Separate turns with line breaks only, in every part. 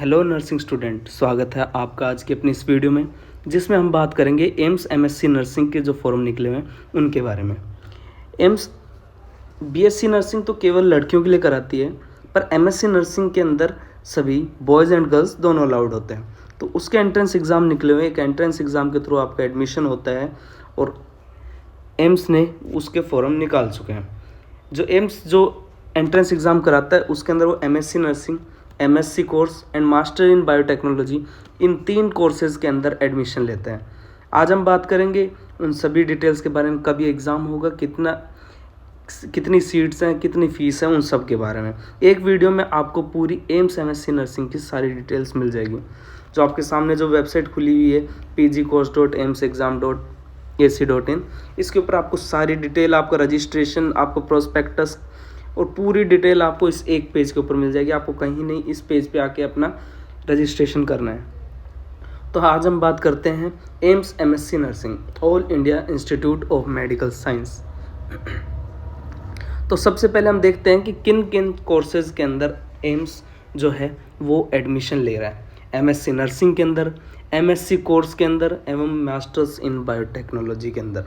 Hello nursing student, स्वागत है आपका आज की अपनी इस वीडियो में जिसमें हम बात करेंगे एम्स एमएससी नर्सिंग के जो फॉर्म निकले हुए हैं उनके बारे में। एम्स बीएससी नर्सिंग तो केवल लड़कियों के लिए कराती है, पर एमएससी नर्सिंग के अंदर सभी बॉयज़ एंड गर्ल्स दोनों अलाउड होते हैं। तो उसके एंट्रेंस एग्ज़ाम निकले हुए, एक एंट्रेंस एग्ज़ाम के थ्रू आपका एडमिशन होता है और एम्स ने उसके फॉर्म निकाल चुके हैं। जो एम्स जो एंट्रेंस एग्ज़ाम कराता है उसके अंदर वो MSc nursing, MSc course and master in biotechnology, in 3 courses के अंदर एडमिशन लेते हैं। आज हम बात करेंगे उन सभी डिटेल्स के बारे में, कब ये एग्ज़ाम होगा, कितनी सीट्स हैं, कितनी फ़ीस है, उन सब के बारे में एक वीडियो में आपको पूरी एम्स एमएससी नर्सिंग की सारी डिटेल्स मिल जाएगी। जो आपके सामने जो वेबसाइट खुली हुई है pgcourse.emsexam.ac.in, इसके ऊपर आपको सारी डिटेल, आपका रजिस्ट्रेशन, आपको प्रोस्पेक्टस और पूरी डिटेल आपको इस एक पेज के ऊपर मिल जाएगी। आपको कहीं नहीं, इस पेज पे आके अपना रजिस्ट्रेशन करना है। तो आज हम बात करते हैं AIIMS MSc nursing, all India institute of medical science. तो सबसे पहले हम देखते हैं कि किन किन कोर्सेज़ के अंदर एम्स जो है वो एडमिशन ले रहा है। एमएससी नर्सिंग के अंदर, एमएससी कोर्स के अंदर एवं मास्टर्स इन बायोटेक्नोलॉजी के अंदर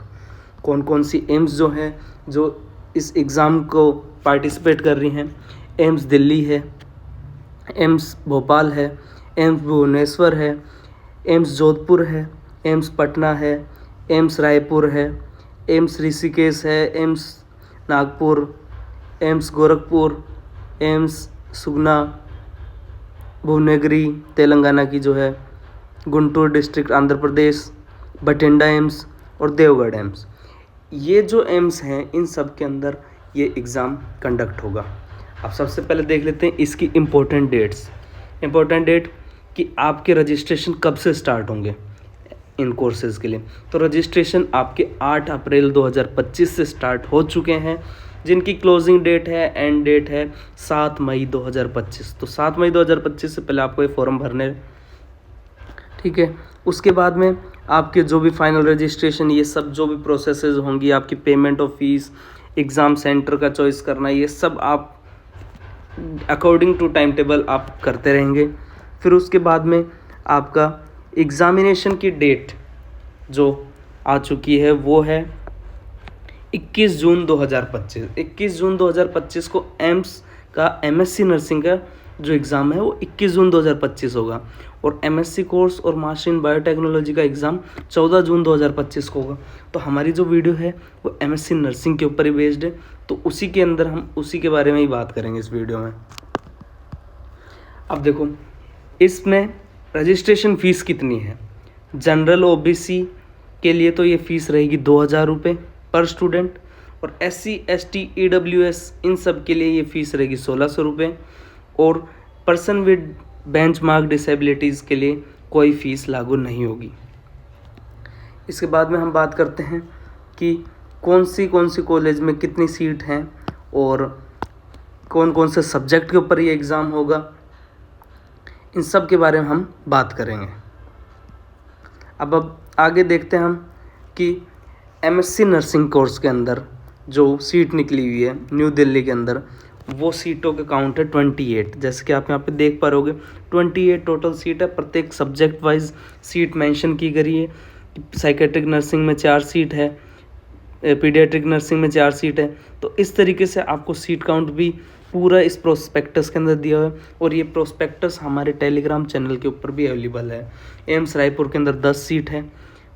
कौन कौन सी एम्स जो है जो इस एग्ज़ाम को पार्टिसिपेट कर रही हैं। एम्स दिल्ली है, एम्स भोपाल है, एम्स भुवनेश्वर है, एम्स जोधपुर है, एम्स पटना है, एम्स रायपुर है, एम्स ऋषिकेश है, AIIMS Nagpur, AIIMS Gorakhpur, AIIMS सुगना, भुवनेगिरी तेलंगाना की जो है, गुंटूर डिस्ट्रिक्ट आंध्र प्रदेश, बठिंडा एम्स और देवगढ़ एम्स। ये जो एम्स हैं इन सब के अंदर ये एग्ज़ाम कंडक्ट होगा। अब सबसे पहले देख लेते हैं इसकी इम्पोर्टेंट डेट कि आपके रजिस्ट्रेशन कब से स्टार्ट होंगे इन कोर्सेज़ के लिए। तो रजिस्ट्रेशन आपके 8 अप्रैल 2025 से स्टार्ट हो चुके हैं, जिनकी क्लोजिंग डेट है, एंड डेट है 7 मई 2025। तो 7 मई 2025 से पहले आपको ये फॉर्म भरने, ठीक है। उसके बाद में आपके जो भी फाइनल रजिस्ट्रेशन, ये सब जो भी प्रोसेसेस होंगी, आपकी payment of fees, exam centre का चॉइस करना, ये सब आप अकॉर्डिंग टू टाइम टेबल आप करते रहेंगे। फिर उसके बाद में आपका एग्ज़ामिनेशन की डेट जो आ चुकी है वो है 21 जून 2025। 21 जून 2025 को एम्स का एमएससी नर्सिंग का जो एग्ज़ाम है वो 21 जून 2025 होगा, और एमएससी कोर्स और मास्टर इन बायोटेक्नोलॉजी का एग्ज़ाम 14 जून 2025 को होगा। तो हमारी जो वीडियो है वो एमएससी नर्सिंग के ऊपर ही बेस्ड है, तो उसी के अंदर हम उसी के बारे में ही बात करेंगे इस वीडियो में। अब देखो, इसमें रजिस्ट्रेशन फ़ीस कितनी है। जनरल ओबीसी के लिए तो ये फ़ीस रहेगी 2000 रुपये पर स्टूडेंट, और SC ST EWS इन सब के लिए ये फ़ीस रहेगी 1600 रुपये, और पर्सन विद बेंचमार्क डिसेबिलिटीज़ के लिए कोई फ़ीस लागू नहीं होगी। इसके बाद में हम बात करते हैं कि कौन सी कॉलेज में कितनी सीट हैं और कौन कौन से सब्जेक्ट के ऊपर ये एग्ज़ाम होगा, इन सब के बारे में हम बात करेंगे। अब आगे देखते हैं हम कि एमएससी नर्सिंग कोर्स के अंदर जो सीट निकली हुई है न्यू दिल्ली के अंदर, वो सीटों का काउंट है 28। जैसे कि आप यहाँ पे देख पा रहोगे 28 टोटल सीट है। प्रत्येक सब्जेक्ट वाइज सीट मेंशन की गई है। साइकेट्रिक नर्सिंग में 4 सीट है, पीडियाट्रिक नर्सिंग में 4 सीट है। तो इस तरीके से आपको सीट काउंट भी पूरा इस प्रोस्पेक्टस के अंदर दिया हुआ है, और ये प्रोस्पेक्टस हमारे टेलीग्राम चैनल के ऊपर भी अवेलेबल है। एम्स रायपुर के अंदर 10 सीट है,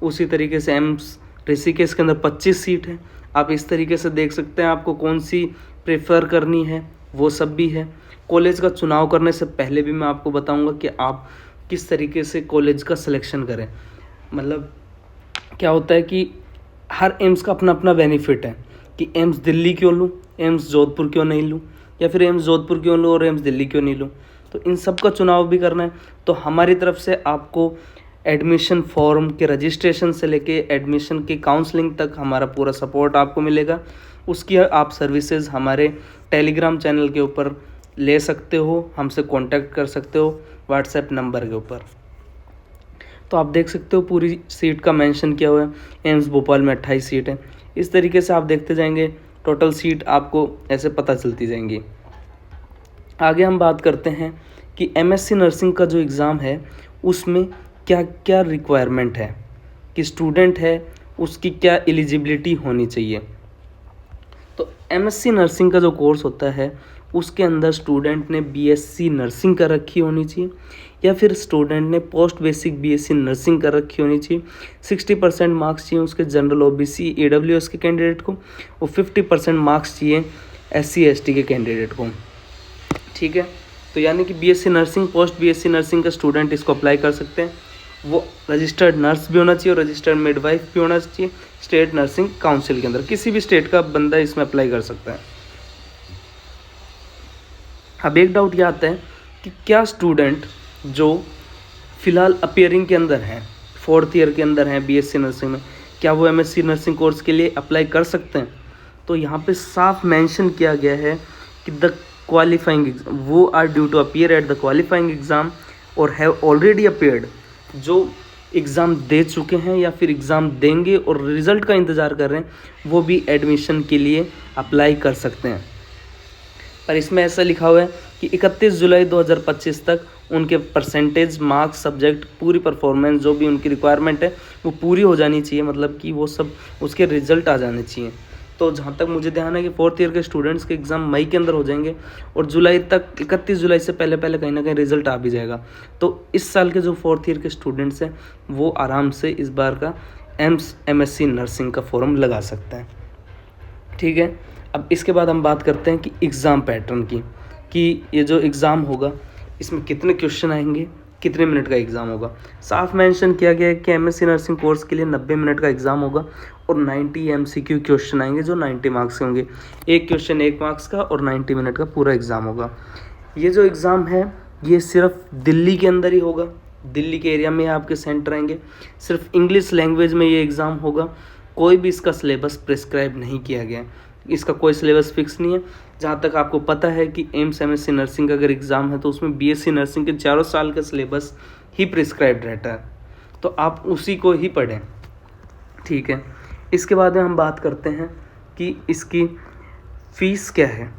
उसी तरीके से एम्स ऋषिकेश के अंदर 25 सीट है। आप इस तरीके से देख सकते हैं आपको कौन सी प्रेफर करनी है, वो सब भी है। कॉलेज का चुनाव करने से पहले भी मैं आपको बताऊंगा कि आप किस तरीके से कॉलेज का सिलेक्शन करें। मतलब क्या होता है कि हर एम्स का अपना अपना बेनिफिट है कि एम्स दिल्ली क्यों लूँ, एम्स जोधपुर क्यों नहीं लूँ, या फिर एम्स जोधपुर क्यों लूँ और एम्स दिल्ली क्यों नहीं लूँ। तो इन सब का चुनाव भी करना है। तो हमारी तरफ से आपको एडमिशन फॉर्म के रजिस्ट्रेशन से लेके एडमिशन की काउंसलिंग तक हमारा पूरा सपोर्ट आपको मिलेगा। उसकी आप सर्विसेज हमारे टेलीग्राम चैनल के ऊपर ले सकते हो, हमसे कांटेक्ट कर सकते हो व्हाट्सएप नंबर के ऊपर। तो आप देख सकते हो पूरी सीट का मेंशन किया हुआ है। एम्स भोपाल में 28 सीट है। इस तरीके से आप देखते जाएंगे, टोटल सीट आपको ऐसे पता चलती जाएंगी। आगे हम बात करते हैं कि एमएससी नर्सिंग का जो एग्ज़ाम है उसमें क्या क्या रिक्वायरमेंट है, कि स्टूडेंट है उसकी क्या एलिजिबिलिटी होनी चाहिए। तो एमएससी नर्सिंग का जो कोर्स होता है उसके अंदर स्टूडेंट ने बीएससी नर्सिंग कर रखी होनी चाहिए या फिर स्टूडेंट ने पोस्ट बेसिक बीएससी नर्सिंग कर रखी होनी चाहिए। 60% मार्क्स चाहिए उसके जनरल ओबीसी ईडब्ल्यूएस के कैंडिडेट को और 50% मार्क्स चाहिए एससी एसटी के कैंडिडेट को। ठीक है, तो यानी कि BSc nursing post BSc nursing का स्टूडेंट इसको अप्लाई कर सकते हैं। वो रजिस्टर्ड नर्स भी होना चाहिए और रजिस्टर्ड मिडवाइफ भी होना चाहिए स्टेट नर्सिंग काउंसिल के अंदर। किसी भी स्टेट का बंदा इसमें अप्लाई कर सकता है। अब एक डाउट ये आता है कि क्या स्टूडेंट जो फिलहाल अपियरिंग के अंदर हैं, 4th ईयर के अंदर हैं बीएससी नर्सिंग में, क्या वो एमएससी नर्सिंग कोर्स के लिए अप्लाई कर सकते हैं? तो यहाँ पे साफ मेंशन किया गया है कि द क्वालिफाइंग वो are due to appear at the qualifying exam और हैव ऑलरेडी अपीयर्ड, जो एग्ज़ाम दे चुके हैं या फिर एग्ज़ाम देंगे और रिज़ल्ट का इंतज़ार कर रहे हैं, वो भी एडमिशन के लिए अप्लाई कर सकते हैं। पर इसमें ऐसा लिखा हुआ है कि 31 जुलाई 2025 तक उनके परसेंटेज मार्क्स सब्जेक्ट पूरी परफॉर्मेंस जो भी उनकी रिक्वायरमेंट है वो पूरी हो जानी चाहिए, मतलब कि वो सब उसके रिजल्ट आ जाने चाहिए। तो जहाँ तक मुझे ध्यान है कि 4th ईयर के स्टूडेंट्स के एग्ज़ाम मई के अंदर हो जाएंगे और जुलाई तक 31 जुलाई से पहले पहले कहीं ना कहीं रिजल्ट आ भी जाएगा। तो इस साल के जो 4th ईयर के स्टूडेंट्स हैं वो आराम से इस बार का एमएससी नर्सिंग का फॉर्म लगा सकते हैं। ठीक है, अब इसके बाद हम बात करते हैं कि एग्ज़ाम पैटर्न की, कि ये जो एग्ज़ाम होगा इसमें कितने क्वेश्चन आएंगे, कितने मिनट का एग्ज़ाम होगा। साफ मेंशन किया गया है कि एमएससी नर्सिंग कोर्स के लिए 90 मिनट का एग्ज़ाम होगा और 90 एमसीक्यू क्वेश्चन आएंगे जो 90 मार्क्स के होंगे। एक क्वेश्चन 1 मार्क्स का और 90 मिनट का पूरा एग्ज़ाम होगा। ये जो एग्ज़ाम है ये सिर्फ दिल्ली के अंदर ही होगा, दिल्ली के एरिया में आपके सेंटर आएंगे। सिर्फ इंग्लिश लैंग्वेज में ये एग्ज़ाम होगा। कोई भी इसका सिलेबस प्रिस्क्राइब नहीं किया गया है, इसका कोई सिलेबस फिक्स नहीं है। जहाँ तक आपको पता है कि एम्स एमएससी नर्सिंग का अगर एग्ज़ाम है तो उसमें बीएससी नर्सिंग के 4 साल का सिलेबस ही प्रिस्क्राइब्ड रहता है, तो आप उसी को ही पढ़ें। ठीक है, इसके बाद में हम बात करते हैं कि इसकी फ़ीस क्या है,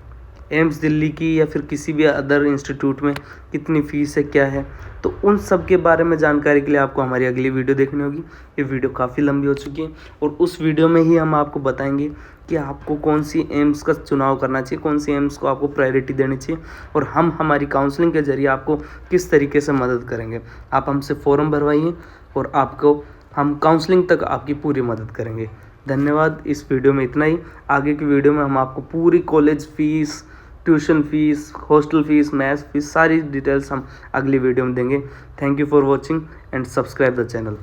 एम्स दिल्ली की या फिर किसी भी अदर इंस्टीट्यूट में कितनी फ़ीस है, क्या है। तो उन सब के बारे में जानकारी के लिए आपको हमारी अगली वीडियो देखनी होगी। ये वीडियो काफ़ी लंबी हो चुकी है और उस वीडियो में ही हम आपको बताएंगे कि आपको कौन सी एम्स का चुनाव करना चाहिए, कौन सी एम्स को आपको प्रायोरिटी देनी चाहिए और हम हमारी काउंसलिंग के ज़रिए आपको किस तरीके से मदद करेंगे। आप हमसे फॉर्म भरवाइए और आपको हम काउंसलिंग तक आपकी पूरी मदद करेंगे। धन्यवाद। इस वीडियो में इतना ही। आगे की वीडियो में हम आपको पूरी college fees, tuition fees, hostel fees, maths fees, सारी डिटेल्स हम अगली वीडियो में देंगे। Thank you for watching and subscribe the channel.